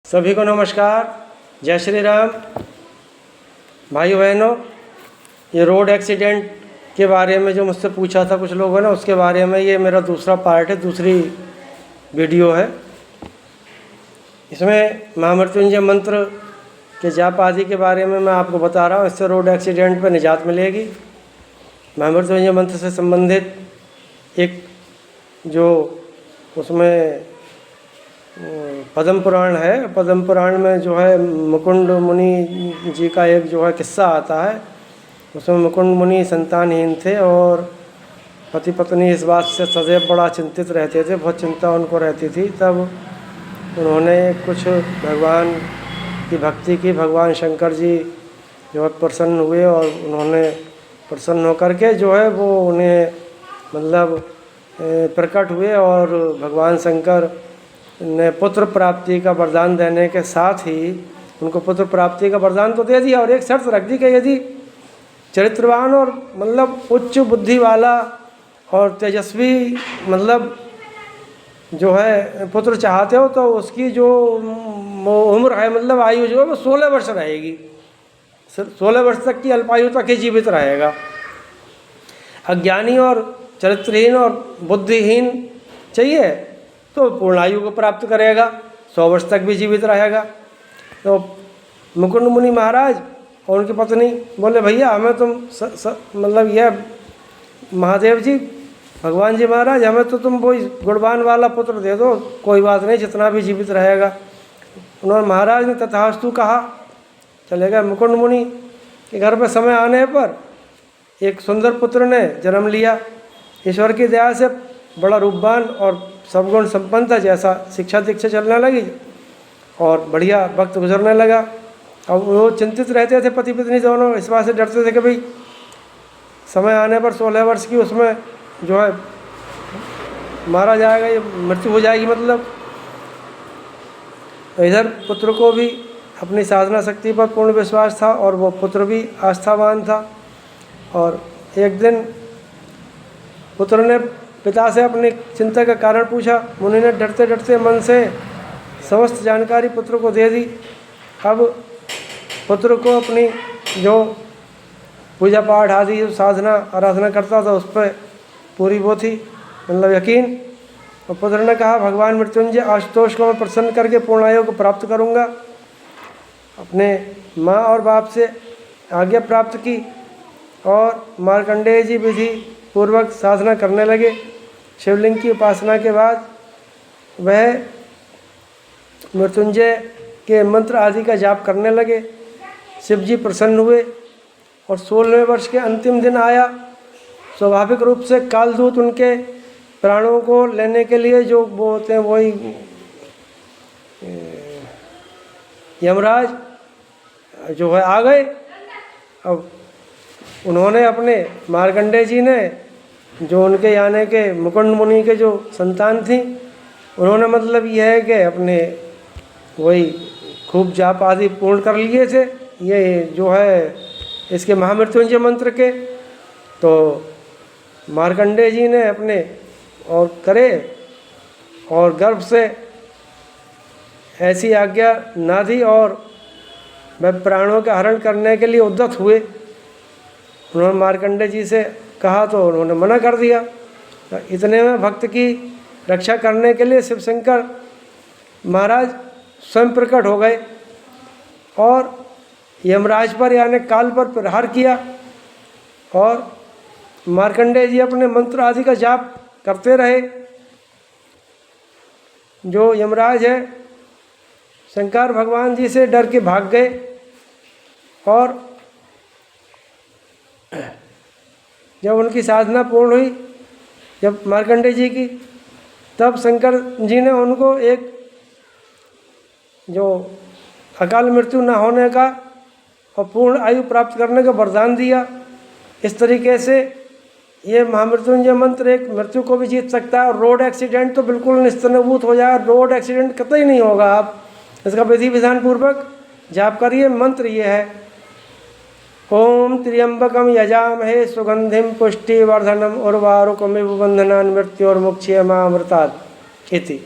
सभी को नमस्कार, जय श्री राम। भाइयों बहनों, ये रोड एक्सीडेंट के बारे में जो मुझसे पूछा था कुछ लोगों ने, उसके बारे में ये मेरा दूसरा पार्ट है, दूसरी वीडियो है। इसमें महामृत्युंजय मंत्र के जाप आदि के बारे में मैं आपको बता रहा हूँ। इससे रोड एक्सीडेंट पर निजात मिलेगी। महामृत्युंजय मंत्र से संबंधित एक जो उसमें पद्म पुराण है, पद्म पुराण में जो है मुकुंद मुनि जी का एक जो है किस्सा आता है। उसमें मुकुंद मुनि संतानहीन थे और पति पत्नी इस बात से सदैव बड़ा चिंतित रहते थे, बहुत चिंता उनको रहती थी। तब उन्होंने कुछ भगवान की भक्ति की। भगवान शंकर जी जो है प्रसन्न हुए और उन्होंने प्रसन्न होकर के जो है वो उन्हें मतलब प्रकट हुए और भगवान शंकर ने पुत्र प्राप्ति का वरदान देने के साथ ही उनको पुत्र प्राप्ति का वरदान तो दे दिया और एक शर्त रख दी कि यदि चरित्रवान और मतलब उच्च बुद्धि वाला और तेजस्वी मतलब जो है पुत्र चाहते हो तो उसकी जो उम्र है मतलब आयु जो है वो 16 वर्ष रहेगी। 16 वर्ष तक की अल्पायु तक ही जीवित रहेगा। अज्ञानी और चरित्रहीन और बुद्धिहीन चाहिए तो पूर्ण आयु को प्राप्त करेगा, 100 वर्ष तक भी जीवित रहेगा। तो मुकुंद मुनि महाराज और उनकी पत्नी बोले, भैया हमें तुम मतलब यह महादेव जी, भगवान जी महाराज, हमें तो तुम वही गुणवान वाला पुत्र दे दो, कोई बात नहीं, जितना भी जीवित रहेगा। उन्होंने महाराज ने तथास्तु कहा। चले गए। मुकुंद मुनि के घर पर समय आने पर एक सुंदर पुत्र ने जन्म लिया। ईश्वर की दया से बड़ा रूपवान और सद्गुण संपन्न था। जैसा शिक्षा दीक्षा चलने लगी और बढ़िया वक्त गुजरने लगा। अब वो चिंतित रहते थे, पति पत्नी दोनों इस बात से डरते थे कि भाई समय आने पर 16 वर्ष की उसमें जो है मारा जाएगा, ये मृत्यु हो जाएगी मतलब। इधर पुत्र को भी अपनी साधना शक्ति पर पूर्ण विश्वास था और वो पुत्र भी आस्थावान था। और एक दिन पुत्र ने पिता से अपनी चिंता का कारण पूछा। मुनि ने डरते डरते मन से समस्त जानकारी पुत्र को दे दी। अब पुत्र को अपनी जो पूजा पाठ आदि जो साधना आराधना करता था उस पर पूरी वो थी मतलब यकीन। और पुत्र ने कहा, भगवान मृत्युंजय आशुतोष को मैं प्रसन्न करके पूर्ण आयु को प्राप्त करूँगा। अपने माँ और बाप से आज्ञा प्राप्त की और मार्कंडेय जी विधि पूर्वक साधना करने लगे। शिवलिंग की उपासना के बाद वह मृत्युंजय के मंत्र आदि का जाप करने लगे। शिव जी प्रसन्न हुए और 16वें वर्ष के अंतिम दिन आया। स्वाभाविक रूप से कालदूत उनके प्राणों को लेने के लिए जो वो होते हैं वही यमराज जो है आ गए। अब उन्होंने अपने मार्कंडेय जी ने जो उनके यानी के मुकुंद मुनि के जो संतान थी, उन्होंने मतलब यह है कि अपने वही खूब जाप आदि पूर्ण कर लिए थे ये जो है इसके महामृत्युंजय मंत्र के। तो मार्कंडेय जी ने अपने और करे और गर्भ से ऐसी आज्ञा ना दी और वह प्राणों का हरण करने के लिए उद्यत हुए। उन्होंने मार्कंडेय जी से कहा तो उन्होंने मना कर दिया। तो इतने में भक्त की रक्षा करने के लिए शिव शंकर महाराज स्वयं प्रकट हो गए और यमराज पर यानी काल पर प्रहार किया। और मार्कंडेय जी अपने मंत्र आदि का जाप करते रहे। जो यमराज है शंकर भगवान जी से डर के भाग गए और जब उनकी साधना पूर्ण हुई, जब मार्कंडेय जी की, तब शंकर जी ने उनको एक जो अकाल मृत्यु न होने का और पूर्ण आयु प्राप्त करने का वरदान दिया। इस तरीके से ये महामृत्युंजय मंत्र एक मृत्यु को भी जीत सकता है और रोड एक्सीडेंट तो बिल्कुल निस्तनभूत हो जाएगा। रोड एक्सीडेंट कतई नहीं होगा। आप इसका विधि विधान पूर्वक जाप करिए। मंत्र ये है, ओम त्र्यंबकम यजामहे सुगंधिम पुष्टिवर्धनम उर्वारुकमिव बंधनान् मृत्योर्मुक्षीयमामृतात् इति।